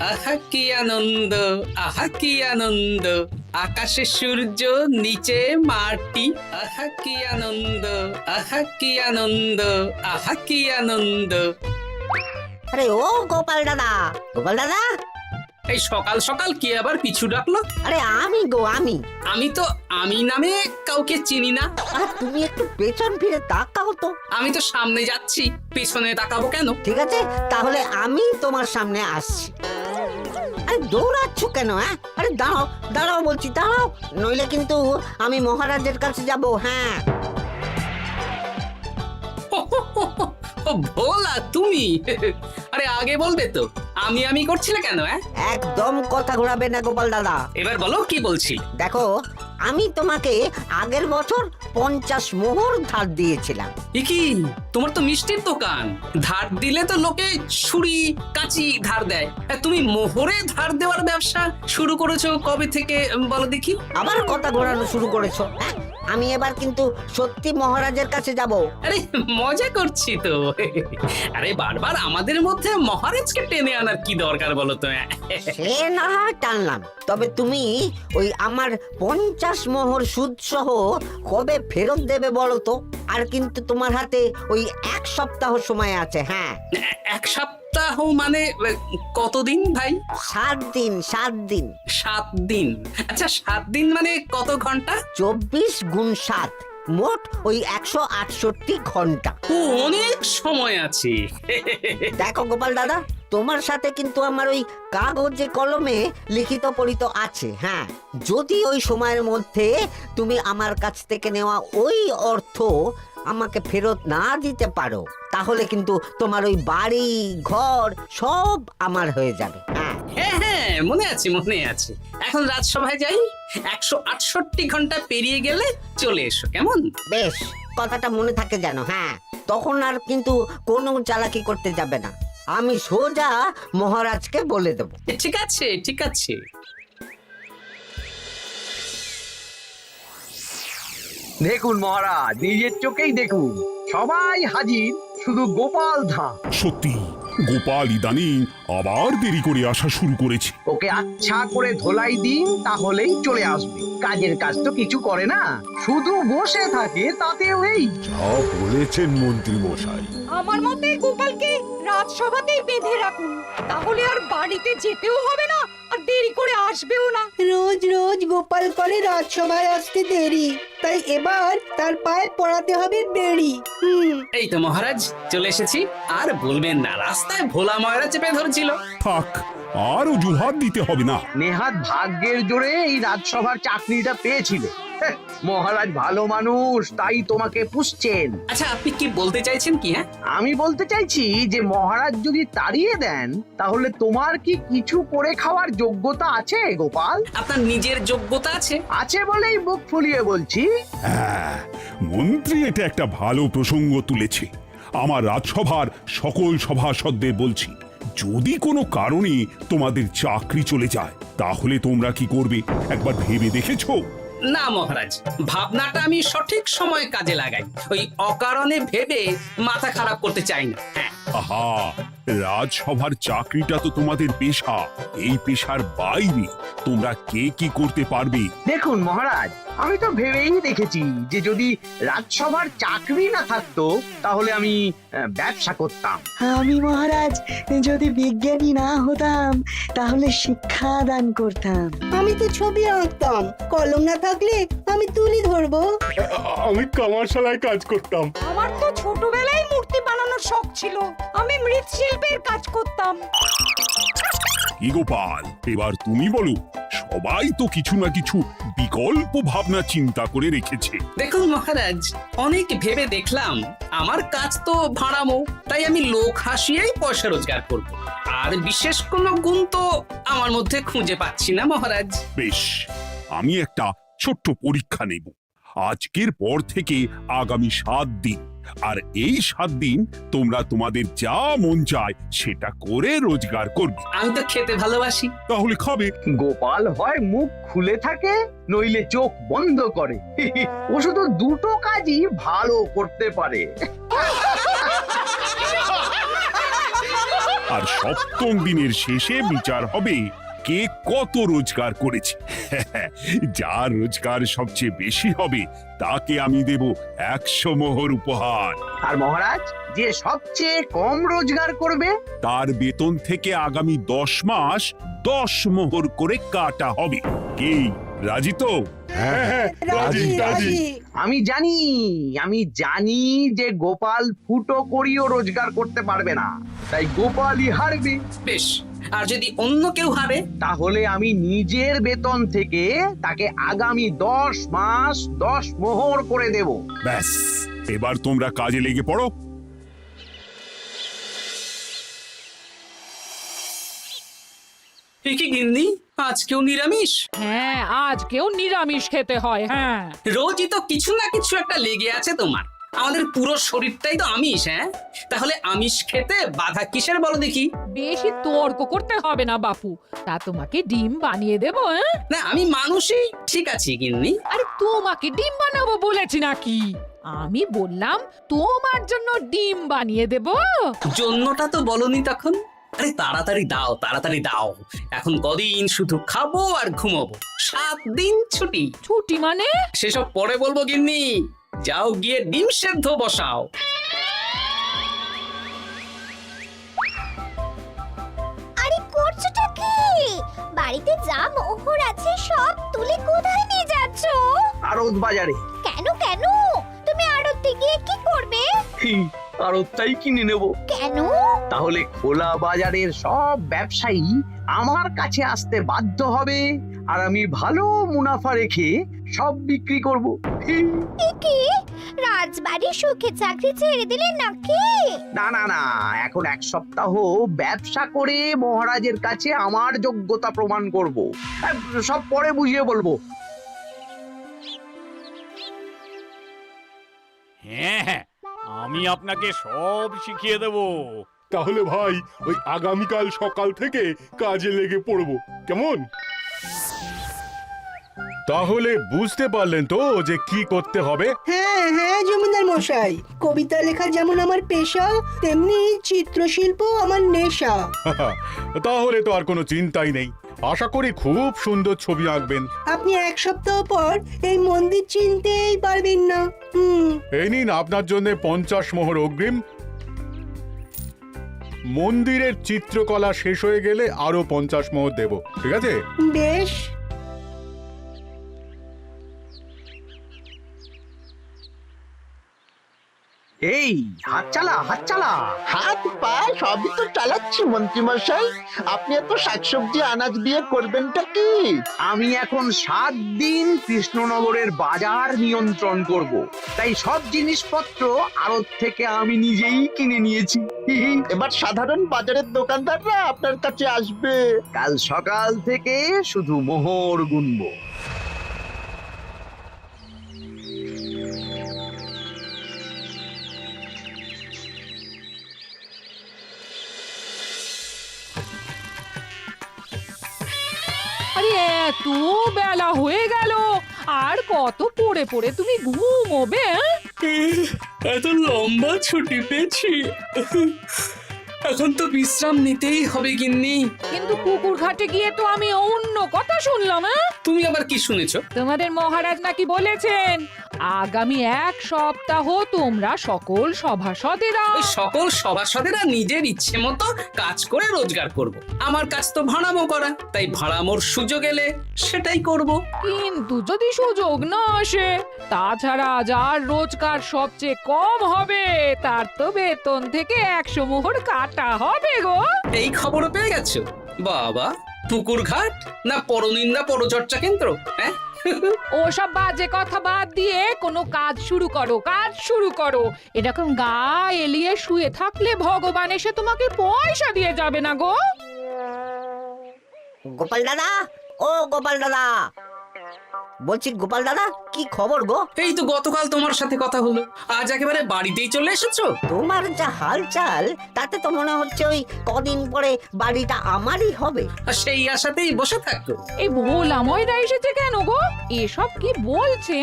আহা কি আনন্দ, আহা কি আনন্দ, আকাশে সূর্য নিচে মাটি। আহা কি আনন্দ, আহা কি আনন্দ, আহা কি আনন্দ। আরে ও গোপাল দাদা, গোপাল দাদা, এই সকাল সকাল কি আবার পিছু ডাকলো? আরে আমি আমি। আমি তো আমি নামে কাউকে চিনি না। আর তুমি একটু পেছন ফিরে তাকাও তো। আমি তো সামনে যাচ্ছি, পিছনে তাকাবো কেন? ঠিক আছে, তাহলে আমি তোমার সামনে আসছি। আরে দৌড়াচ্ছ কেন? আরে দাঁড়াও দাঁড়াও বলছি, দাঁড়াও, নইলে কিন্তু আমি মহারাজের কাছে যাব। হ্যাঁ, ও ভোলা তুমি? আরে আগে বলবে তো, আমি করছিলে কেন? একদম কথা ঘোরাবে না গোপাল দাদা। এবার বলো কি বলছি। দেখো, আমি তোমাকে আগের বছর 50 মোহর ধার দিয়েছিলাম। এ কি, তোমার তো মিষ্টির দোকান, ধার দিলে তো লোকে ছুরি কাঁচি ধার দেয়, আর তুমি মোহরে ধার দেওয়ার ব্যবসা শুরু করেছো কবে থেকে বলো দেখি? আবার কথা ঘোরানো শুরু করেছো। আমি এবার কিন্তু সত্যি মহারাজের কাছে যাব। আরে মজা করছি তো। আরে বারবার আমাদের মধ্যে মহারাজকে টেনে আনার কি দরকার বলো তো? সে না হয় টানলাম, তবে তুমি ওই আমার 50 মোহর সুদ সহ কবে ফেরত দেবে বলো তো? আর কিন্তু তোমার হাতে ওই 1 সপ্তাহ সময় আছে। হ্যাঁ, 1 সপ্তাহ মানে কতদিন ভাই? 7 দিন, 7 দিন। 7 দিন? আচ্ছা 7 দিন মানে কত ঘন্টা? 24 গুণ 7, মোট ওই 168 ঘন্টা। ও, অনেক সময় আছে। দেখো গোপাল দাদা, তোমার সাথে কিন্তু আমার ওই কাগজে কলমে লিখিত পড়িত আছে। হ্যাঁ, যদি ওই সময়ের মধ্যে তুমি আমার কাছ থেকে নেওয়া ওই অর্থ আমাকে ফেরত না দিতে পারো, তাহলে কিন্তু তোমার ওই বাড়ি ঘর সব আমার হয়ে যাবে। হ্যাঁ হ্যাঁ, মনে আছে মনে আছে। এখন রাজসভায় যাই, 168 ঘন্টা পেরিয়ে গেলে চলে এসো, কেমন? বেশ, কথাটা মনে থাকে যেন। হ্যাঁ, তখন আর কিন্তু কোনো চালাকি করতে যাবে না, আমি সোজা মহারাজকে বলে দেব। ঠিক আছে ঠিক আছে। দেখুন মহারাজ, নিজের চোখেই দেখুন, সবাই হাজির, শুধু গোপাল ধা। সত্যি গোপাল ইদানিং আবার দেরি করে আসা শুরু করেছে। ওকে আচ্ছা করে ধোলাই দিন, তাহলেই চলে আসবে। কাজের কাজ তো কিছু করে না, শুধু বসে থাকে, তাতেও এই। যা বলেছেন মন্ত্রী মশাই। আমার মতে গোপালকে রাজসভাতেই বেঁধে রাখুন, তাহলে আর বাড়িতে যেতেও হবে না, আর দেরি করে আসবেও না। রোজ রোজ গোপাল করে রাজসভায় আসতে দেরি, তাই এবার তার পায়ে পড়াতে হবে বেড়ি। এই তো মহারাজ চলে এসেছি। আর বলবেন না, রাস্তায় ভোলা ময়রা চেপে ধরছিল। থাক, আর অজুহাত দিতে হবে না। নেহাত ভাগ্যের জোরে এই রাজসভার চাকরিটা পেয়েছিল। মহারাজ ভালো মানুষ, তাই তোমাকে পুষছেন। আচ্ছা আপনি কি বলতে চাইছেন কি? আমি বলতে চাইছি যে মহারাজ যদি তাড়িয়ে দেন, তাহলে তোমার কি কিছু করে খাওয়ার যোগ্যতা আছে গোপাল? আপনার নিজের যোগ্যতা আছে? আছে বলেই মুখ ফুলিয়ে বলছি। হ্যাঁ, মন্ত্রী এটা একটা ভালো প্রসঙ্গ তুলেছে। আমার রাজসভার সকল সভাসদদের বলছি, যদি কোনো কারণে তোমাদের চাকরি চলে যায়, তাহলে তোমরা কি করবে একবার ভেবে দেখেছো? না মহারাজ, ভাবনাটা আমি সঠিক সময় কাজে লাগাই, ওই অকারণে ভেবে মাথা খারাপ করতে চাই না। হ্যাঁ, আহা, রাজসভার চাকরিটা তো তোমাদের পেশা। এই পেশার বাইরে তোমরা কে কি করতে পারবে? দেখুন মহারাজ, আমি তো ভেবেই দেখেছি যে যদি রাজসভার চাকরি না থাকতো, তাহলে আমি ব্যবসা করতাম। আমি মহারাজ যদি বিজ্ঞানী না হতাম, তাহলে শিক্ষা দান করতাম। আমি তো ছবি আঁকতাম, কলম না থাকলে আমি তুলি ধরবো। আমি কামারশালায় কাজ করতাম। আমার তো ছোটবেলায় মূর্তি বানানোর শখ ছিল, আমি মৃৎশিল্পের কাজ করতাম। কি গোপাল, এবার তুমি বলো। সবাই তো কিছু না কিছু বিকল্প ভাবনা চিন্তা করে রেখেছে। দেখুন মহারাজ, অনেক ভেবে দেখলাম আমার কাজ তো ভাড়ামো, তাই আমি লোক হাসিয়েই পয়সা রোজগার করব। আর বিশেষ কোনো গুণ তো আমার মধ্যে খুঁজে পাচ্ছি না মহারাজ। বেশ, আমি একটা ছোট্ট পরীক্ষা নেব। আজকের পর থেকে আগামী 7 দিন, আর এই 7 দিন তোমরা তোমাদের যা মন চায় সেটা করে রোজগার করবে। আমি তো খেতে ভালোবাসি। তাহলে খাবে। গোপাল হয় মুখ খুলে থাকে, নইলে চোখ বন্ধ করে। ও শুধু দুটো কাজই ভালো করতে পারে। আর সপ্তম দিনের শেষে বিচার হবে কে কত রোজগার করেছে। যার রোজগার সবচেয়ে বেশি হবে তাকে আমি দেব 100 মোহর উপহার। আর মহারাজ, যে সবচেয়ে কম রোজগার করবে তার বেতন থেকে আগামী 10 মাস 10 মোহর করে কাটা হবে। কি রাজি তো? হ্যাঁ, রাজি রাজি। আমি জানি যে গোপাল ফুটো করিও রোজগার করতে পারবে না, তাই গোপালই হারবে। বেশ, আর যদি অন্য কেউ হারে? তাহলে আমি নিজের বেতন থেকে তাকে আগামী 10 মাস 10 মোহর করে দেব। ব্যাস, এবার তোমরা কাজে লেগে পড়ো। এ কি গিন্নি, আজকেও নিরামিষ? হ্যাঁ, আজকেও নিরামিষ খেতে হয়। হ্যাঁ, রোজই তো কিছু না কিছু একটা লেগে আছে তোমার। আমাদের পুরো শরীরটাই তো আমিষ। হ্যাঁ, তাহলে আমিষ খেতে বাধা কিসের বলো দেখি? বেশি তর্ক করতে হবে না বাপু, তা তোমাকে ডিম বানিয়ে দেবো। হ্যাঁ, না, আমি মানুষই। ঠিক আছে গিন্নি। আরে তোমাকে ডিম বানাবো বলেছি নাকি? আমি বললাম তোমার জন্য ডিম বানিয়ে দেবো। জন্যটা তো বলনি তখন। আরে তাড়াতাড়ি দাও, তাড়াতাড়ি দাও। এখন কদিন শুধু খাবো আর ঘুমাবো, 7 দিন ছুটি। ছুটি মানে? সেসব পরে বলবো গিন্নি। যাও গিয়ে ডিম সেদ্ধ বসাও। আরে করছোটা কি? বাড়িতে যা মোহর আছে সব তুলে কোথায় নিয়ে যাচ্ছ? আড়ত বাজারে। কেন কেন? তুমি আড়তে গিয়ে কি করবে? আড়তটাই কিনে নেব। কেন? তাহলে খোলা বাজারের সব ব্যবসায়ী আমার কাছে আসতে বাধ্য হবে, আর আমি ভালো মুনাফা রেখে সব বিক্রি করব। এ কি? রাজবাড়ি সুখে চাকরি ছেড়ে দিলেন নাকি? না না না, এখন 1 সপ্তাহ ব্যবসা করে মহারাজের কাছে আমার যোগ্যতা প্রমাণ করব। সব পরে বুঝিয়ে বলবো। হ্যাঁ, আমি আপনাকে সব শিখিয়ে দেব। তাহলে ভাই ওই আগামীকাল সকাল থেকে কাজে লেগে পড়বো, কেমন? তাহলে বুঝতে পারলেন তো যে কি করতে হবে? হ্যাঁ হ্যাঁ জমিদার মশাই, কবিতা লেখা যেমন আমার পেশা, তেমনি চিত্রশিল্প আমার নেশা। তাহলে তো আর কোনো চিন্তাই নেই। আশা করি খুব সুন্দর ছবি আঁকবেন। আপনি 1 সপ্তাহ পর এই মন্দির চিনতেই পারবেন না। এই নিন আপনার জন্য 50 মোহর অগ্রিম। মন্দিরের চিত্রকলা শেষ হয়ে গেলে আরো 50 মোহর দেব, ঠিক আছে? বেশ। এই হাত চালা, হাত চালা। হাত পা সবই তো চালাচ্ছি মন্ত্রী মশাই। আপনি এত শাকসবজি আনাজ দিয়ে করবেনটা কি? আমি এখন 7 দিন কৃষ্ণনগরের বাজার নিয়ন্ত্রণ করব, তাই সব জিনিসপত্র আড়ত থেকে আমি নিজেই কিনে নিয়েছি। এবার সাধারণ বাজারের দোকানদাররা আপনার কাছে আসবে। কাল সকাল থেকে শুধু মোহর গুনবো। আরে এত বেলা হয়ে গেল, আর কত পড়ে পড়ে তুমি ঘুমোবে? এত লম্বা ছুটি পেয়েছি, এখন তো বিশ্রাম নিতেই হবে গিন্নি। কিন্তু পুকুর ঘাটে গিয়ে তো আমি অন্য কথা শুনলাম। তুমি আবার কি শুনেছো? তোমাদের মহারাজ নাকি বলেছেন আগামী 1 সপ্তাহ তোমরা সকল সভাসদেরা ওই সকল সভাসদেরা নিজের ইচ্ছে মতো কাজ করে রোজগার করব। আমার কাজ তো ভাড়ামো করা, তাই ভাড়ামোর সুযোগ এলে সেটাই করব। কিন্তু যদি সুযোগ না আসে, তাছাড়া যার রোজগার সবচেয়ে কম হবে তার তো বেতন থেকে 100 মোহর কাটা হবে গো। এই খবরও পেয়ে গেছো? বাবা, পুকুর ঘাট না পরনিন্দা পরচর্চা কেন্দ্র? হ্যাঁ, ওসব বাজে কথা বাদ দিয়ে কোনো কাজ শুরু করো, কাজ শুরু করো। এরকম গা এলিয়ে শুয়ে থাকলে ভগবান এসে তোমাকে পয়সা দিয়ে যাবে না গো। গোপাল দাদা, ও গোপাল দাদা, বলছি গোপাল দাদা, কি খবর গো? এই তো গতকাল তোমার সাথে কথা হলো, আজ একেবারে বাড়িতেই চলে এসেছো। তোমার যা হালচাল তাতে তো মনে হচ্ছে ওই কদিন পরে বাড়িটা আমারই হবে। আর সেই আশাতেই বসে থাকো। এই ভোলা ময়রা এসেছে কেন গো? এসব কি বলছে?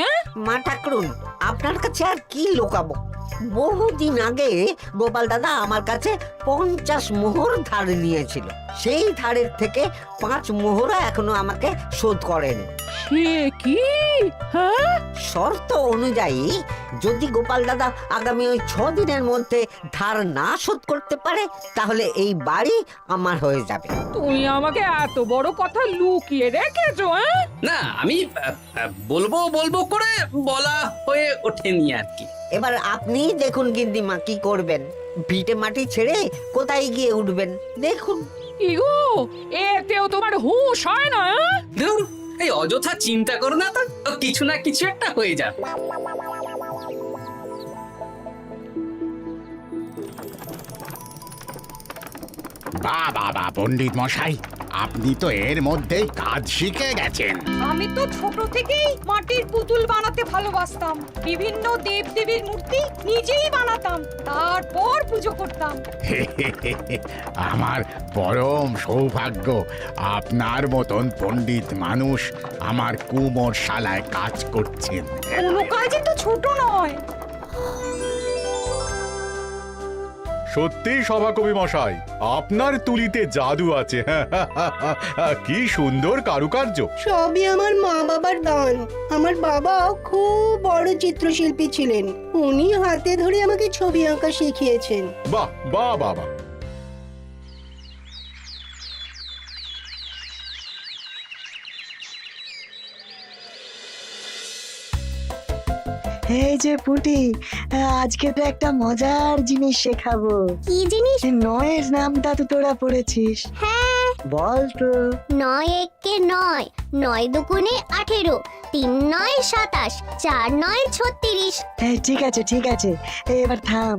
মা ঠাকুরুন, আপনার কাছে আর কি লোকাবো? বহুদিন আগে গোপাল দাদা আমার কাছে 50 মোহর ধার নিয়েছিল। সেই ধারের থেকে 5 মোহরা এখনো আমাকে শোধ করেনি। সে কি? হ্যাঁ, শর্ত অনুযায়ী যদি গোপাল দাদা আগামী ওই 6 দিনের মধ্যে ধার না শোধ করতে পারে তাহলে এই বাড়ি আমার হয়ে যাবে। তুমি আমাকে এত বড় কথা লুকিয়ে রেখেছো? হ্যাঁ, না আমি বলবো বলবো করে বলা হয়ে ওঠেনি আর কি। এবার আপনি দেখুন গিন্দিমা কি করবেন। ভিটে মাটি ছেড়ে কোথায় গিয়ে উঠবেন দেখুন। কি গো, এতেও তোমার হুঁশ হয় না? হ্যাঁ? ধুর, এই অযথা চিন্তা করো না তো, কিছু না কিছু একটা হয়ে যাবে। বাহ বাহ বাহ, পণ্ডিত মশাই, আপনি তো এর মধ্যেই কাজ শিখে গেছেন। আমি তো ছোট থেকেই মাটির পুতুল বানাতে ভালোবাসতাম। বিভিন্ন দেবদেবীর মূর্তি নিজেই বানাতাম, তারপর পুজো করতাম। আমার পরম সৌভাগ্য আপনার মতন পণ্ডিত মানুষ আমার কুমোর শালায় কাজ করছেন। কোনো কাজই তো ছোট নয়। সত্যি সভাকবি মশাই, আপনার তুলিতে জাদু আছে। কি সুন্দর কারুকার্য। সবই আমার মা বাবার দান। আমার বাবা খুব বড় চিত্রশিল্পী ছিলেন, উনি হাতে ধরে আমাকে ছবি আঁকা শিখিয়েছেন। বাহ বাহ বাবা। এই যে পুটি, আজকে তো একটা মজার জিনিস শেখাবো। কি জিনিস? নয়ের নামটা তো তোরা পড়েছিস, হ্যাঁ, বল তো। 9 একে 9, 9 দুগুণে 18, 3 9 27, 4 9 36। ঠিক আছে ঠিক আছে, এবার থাম।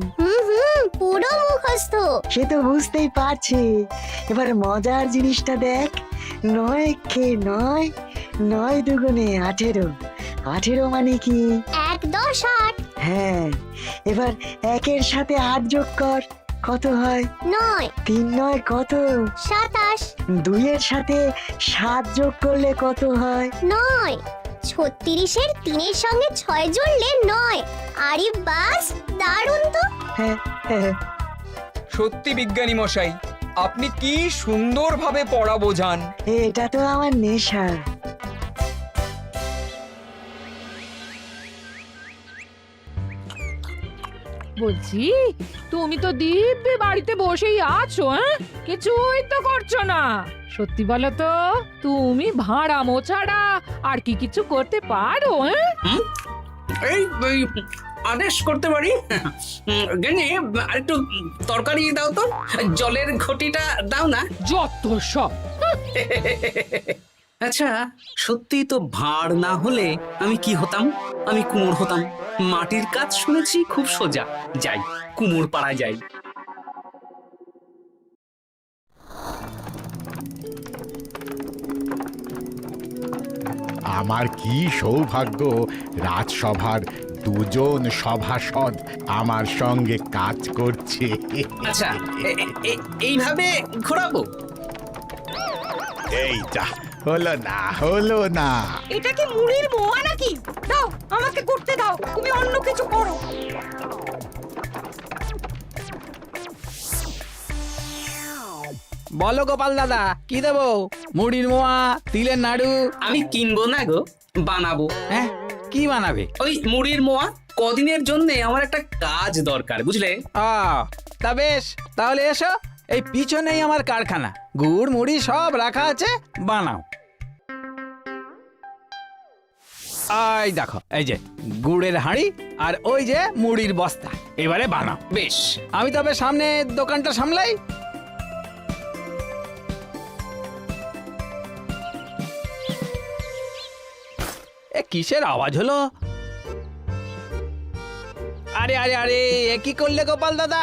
পুরো মুখস্থ। সে তো বুঝতেই পারছি। এবার মজার জিনিসটা দেখ। 9 কে 9, 9 দুগুণে 18, 18 মানে কি? 1 10 8। হ্যাঁ, এবার 1-এর সাথে 8 যোগ কর, কত হয়? 9 3 9 কত? 27। 2-এর সাথে 7 যোগ করলে কত হয়? 9 36-এর 3-এর সঙ্গে 6 জুড়লে 9। আরে বাস, দারুণ তো। হ্যাঁ হ্যাঁ। সত্যি বিজ্ঞানী মশাই, আপনি কি সুন্দরভাবে পড়া বোঝান। এটা তো আমার নেশা। বলছি, তুমি তো দিব্যি বাড়িতে বসেই আছো। হ্যাঁ, কিছুই তো করছো না। সত্যি বলো তো, তুমি ভাড়া মোছাড়া আর কি কিছু করতে পারো? হ্যাঁ, এই আদেশ করতে পারি। গেনি আরেকটু তরকারি দাও তো, জলের ঘটিটা দাও না। যত সব। আচ্ছা, সত্যি তো ভাঁড় না হলে আমি কি হতাম? আমি কুমোর হতাম। মাটির কাজ শুনেছি খুব সোজা। যাই, কুমোর পাড়ায় যাই। আমার কি সৌভাগ্য, রাজসভার দুজন সভাসদ আমার সঙ্গে কাজ করছে। আচ্ছা, এইভাবে ঘোরাবো? এই যা, হলো না হলো না। এটা কি মুড়ির মোয়া নাকি? দাও, আমাকে করতে দাও, তুমি অন্য কিছু করো। বলো গোপাল দাদা, কি দেবো? মুড়ির মোয়া, তিলের নাড়ু? আমি কিনবো না গো, বানাবো। হ্যাঁ, কি বানাবে? ওই মুড়ির মোয়া। কদিনের জন্য আমার একটা কাজ দরকার, বুঝলে? তা বেশ, তাহলে এসো, এই পিছনেই আমার কারখানা, গুড় মুড়ি সব রাখা আছে, বানাও। এই দেখো, এই যে গুড়ের হাঁড়ি আর ওই যে মুড়ির বস্তা, এবারে বানাও। বেশ, আমি তবে সামনে দোকানটা সামলাই। এ কিসের আওয়াজ হলো? আরে আরে আরে, এ কি করলে গোপাল দাদা?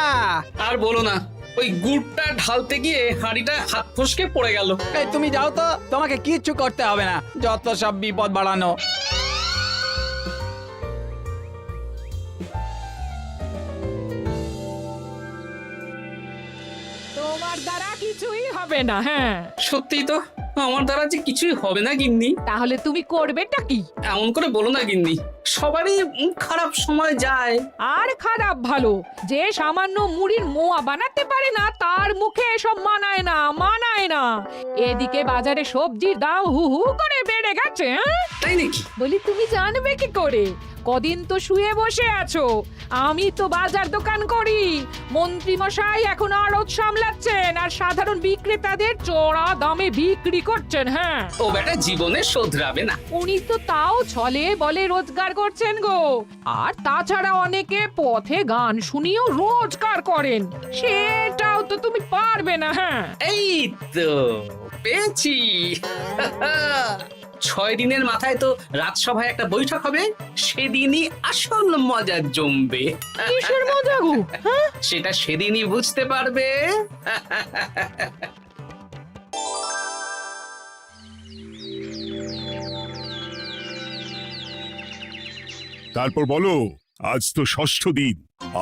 আর বলো না, ওই গুড়টা ঢালতে গিয়ে হাঁড়িটা হাত ফসকে পড়ে গেল। এই তুমি যাও তো, তোমাকে কিচ্ছু করতে হবে না, যত সব বিপদ বাড়ানো। তোমার দ্বারা কিছুই হবে না। হ্যাঁ, সত্যি তো, আমার দ্বারা যে কিছুই হবে না গিন্নি। তাহলে তুমি করবেটা কি? এমন করে বলো না গিন্নি, সবারই খারাপ সময় যায়। আর খারাপ ভালো, যে সামান্য মুড়ির মোয়া বানাতে পারে না তার মুখে এসব মানায় না, মানায় না। এদিকে বাজারে সবজির দাম হু হু করে বেড়ে গেছে। তাই নাকি? বলি তুমি জানবে কি করে? কদিন তো শুয়ে বসে আছো, আমি তো বাজার দোকান করি। মন্ত্রী মশাই এখন আড়ত সামলাচ্ছেন আর সাধারণ বিক্রেতাদের চড়া দামে বিক্রি করছেন। হ্যাঁ, ও বেটা জীবনে শোধরাবে না। উনি তো তাও ছলে বলে রোজগার করছেন গো। আর তাছাড়া অনেকে পথে গান শুনিয়েও রোজগার করেন, সেটাও তো তুমি পারবে না। হ্যাঁ, এই তো পেয়েছি। 6 দিনের মাথায় তো রাজসভায় একটা বৈঠক হবে, সেদিনই আসল মজা জমবে। কিসের মজা গো? হ্যাঁ, সেটা সেদিনই বুঝতে পারবে। তারপর বলো, আজ তো ষষ্ঠ দিন,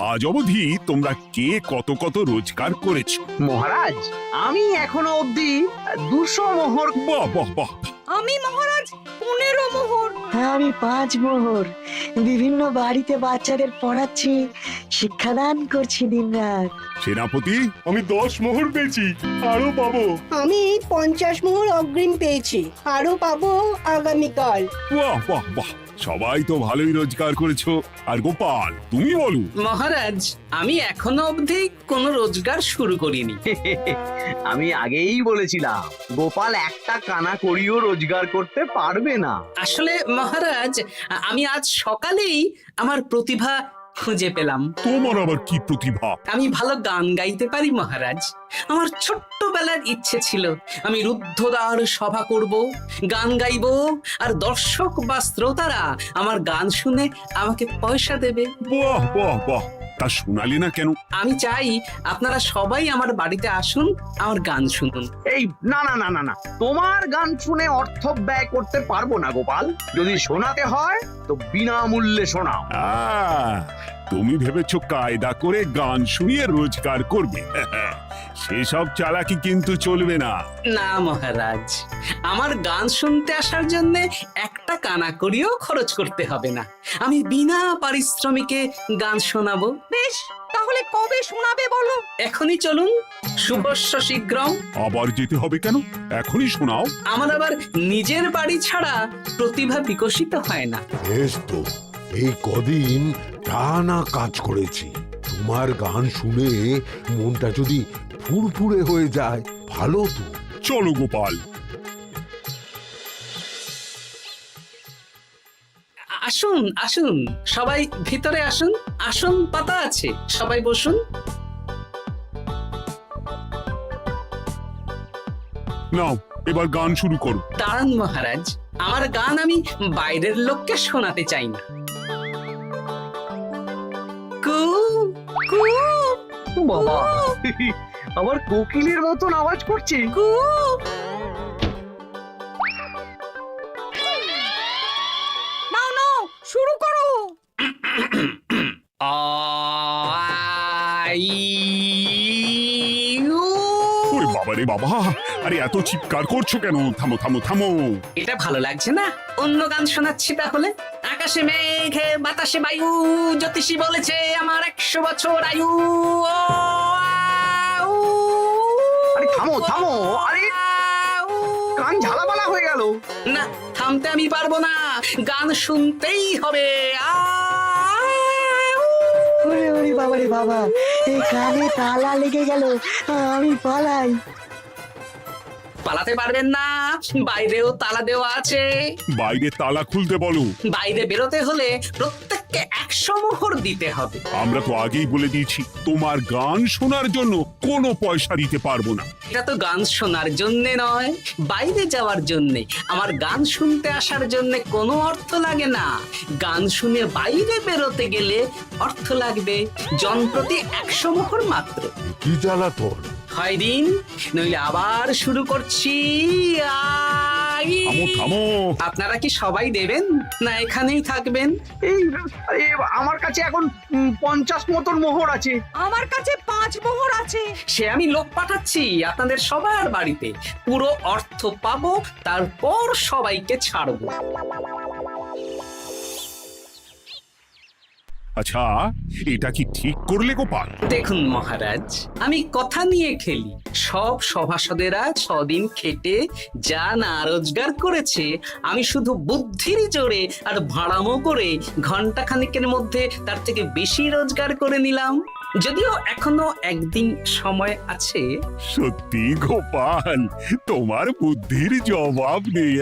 আজ অবধি তোমরা কে কত কত রোজগার করেছো? মহারাজ, আমি এখনো অবধি 200 মোহর। বাহ বাহ বাহ! আমি মহারাজ 15 মোহর। আমি 5 মোহর। বিভিন্ন বাড়িতে বাচ্চাদের পড়াচ্ছি, শিক্ষাদান করছি দিনরাত। সেনাপতি, আমি 10 মোহর পেয়েছি, আরো পাবো। আমি 50 মোহর অগ্রিম পেয়েছি, আরো পাবো আগামীকাল। বাহ বাহ বাহ! সবাই তো ভালোই রোজগার করেছো। আর গোপাল, তুমি বলো। মহারাজ, আমি এখনো অবধি কোনো রোজগার শুরু করিনি। আমি আগেই বলেছিলাম গোপাল একটা কানা করিও রোজগার করতে পারবে না। আসলে মহারাজ, আমি আজ সকালেই আমার প্রতিভা খুঁজে পেলাম। তোমার আবার কি প্রতিভা? আমি ভালো গান গাইতে পারি মহারাজ। আমার ছোট্টবেলার ইচ্ছে ছিল আমি রুদ্ধদ্বার সভা করব, গান গাইব, আর দর্শক বা শ্রোতারা আমার গান শুনে আমাকে পয়সা দেবে। বাহ বাহ বাহ! তা শোনালে না কেন? আমি চাই আপনারা সবাই আমার বাড়িতে আসুন, আমার গান শুনুন। এই না না না না না, তোমার গান শুনে অর্থ ব্যয় করতে পারবো না গোপাল। যদি শোনাতে হয় তো বিনামূল্যে শোনাও। তুমি ভেবেছো কায়দা করে গান শুনিয়ে রোজগার করবে? সেসব চালাকি কিন্তু চলবে না। না মহারাজ, আমার গান শুনতে আসার জন্য একটা কানা করিও খরচ করতে হবে না। আমি বিনা পারিশ্রমিকে গান শোনাবো। বেশ, তাহলে কবে শোনাবে বলো? এখনই চলুন, শুভস্য শীঘ্রম। আবার যেতে হবে কেন? এখনই শোনাও। আমার আবার নিজের বাড়ি ছাড়া প্রতিভা বিকশিত হয় না। বেশ তো, এই কদিন টানা কাজ করেছি, তোমার গান শুনে মনটা যদি ফুরফুরে হয়ে যায় ভালো তো। চলো গোপাল। আসুন আসুন, সবাই ভিতরে আসুন, আসন পাতা আছে, সবাই বসুন। নাও, এবার গান শুরু করো। দাঁড়ান মহারাজ, আমার গান আমি বাইরের লোককে শোনাতে চাই না। কু কু বাবা, আবার কোকিলের মতন আওয়াজ করছে। কু। নাও নাও, শুরু করো। ওরে বাবা রে বাবা! আরে এত চিৎকার করছো কেন? থামো থামো থামো! এটা ভালো লাগছে না, অন্য গান শোনাচ্ছি তাহলে। আকাশে মেঘে বাতাসে বায়ু, জ্যোতিষী বলেছে আমার 100 বছর আয়ু। আরে থামো থামো! আরে কান ঝালাপালা হয়ে গেল। না, থামতে আমি পারবো না, গান শুনতেই হবে। ওরে ওরে বাবা রে বাবা, এই কানে তালা লেগে গেল, আমি পালাই। পালাতে পারবেন না, বাইরেও তালা দেওয়া আছে। বাইরে তালা খুলতে বলো। বাইরে বেরোতে হলে প্রত্যেককে 100 মোহর দিতে হবে। আমরা তো আগেই বলে দিয়েছি, তোমার গান শোনার জন্য কোনো পয়সা দিতে পারবো না। এটা তো গান শোনার জন্য নয়, বাইরে যাওয়ার জন্য। আমার গান শুনতে আসার জন্য কোনো অর্থ লাগে না। গান শুনে বাইরে বেরোতে গেলে অর্থ লাগবে, জনপ্রতি 100 মোহর মাত্র। কি জ্বালাতন! হয় দিন, নইলে আবার শুরু করছি। ভাই থামো থামো। আপনারা কি সবাই দেবেন না এখানেই থাকবেন? এই আরে, আমার কাছে এখন 50 মতন মোহর আছে। আমার কাছে 5 মোহর আছে। সে আমি লোক পাঠাচ্ছি আপনাদের সবার বাড়িতে, পুরো অর্থ পাবো, তারপর সবাইকে ছাড়বো। আচ্ছা, এটা কি ঠিক করলে গোপাল? দেখুন মহারাজ, আমি কথা নিয়ে খেলি। সব সভাসদেরা 6 দিন খেটে যা না রোজগার করেছে, আমি শুধু বুদ্ধির জোরে আর ভাড়ামো করে ঘন্টা খানিকের মধ্যে তার থেকে বেশি রোজগার করে নিলাম। যদিও এখনো একদিন সময় আছে। সত্যি গোপাল, তোমার বুদ্ধির জবাব নেই।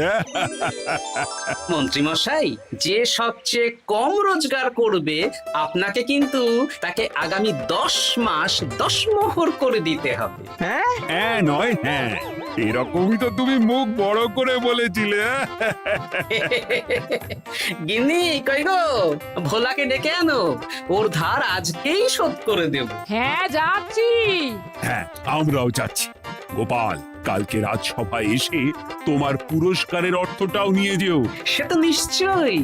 মন্ত্রী মশাই, যে সবচেয়ে কম রোজগার করবে আপনাকে কিন্তু তাকে আগামী 10 মাস 10 মোহর করে দিতে হবে। হ্যাঁ নয় হ্যাঁ, এরকমই তো তুমি মুখ বড় করে বলেছিলে। গিন্নি কই গো, ভোলাকে ডেকে আনো, ওর ধার আজকেই শোধ করে দেব। হ্যাঁ যাচ্ছি। হ্যাঁ, আমরাও যাচ্ছি। গোপাল, কালকে রাজসভায় এসে তোমার পুরস্কারের অর্থটাও নিয়ে যেও। সে তো নিশ্চয়ই।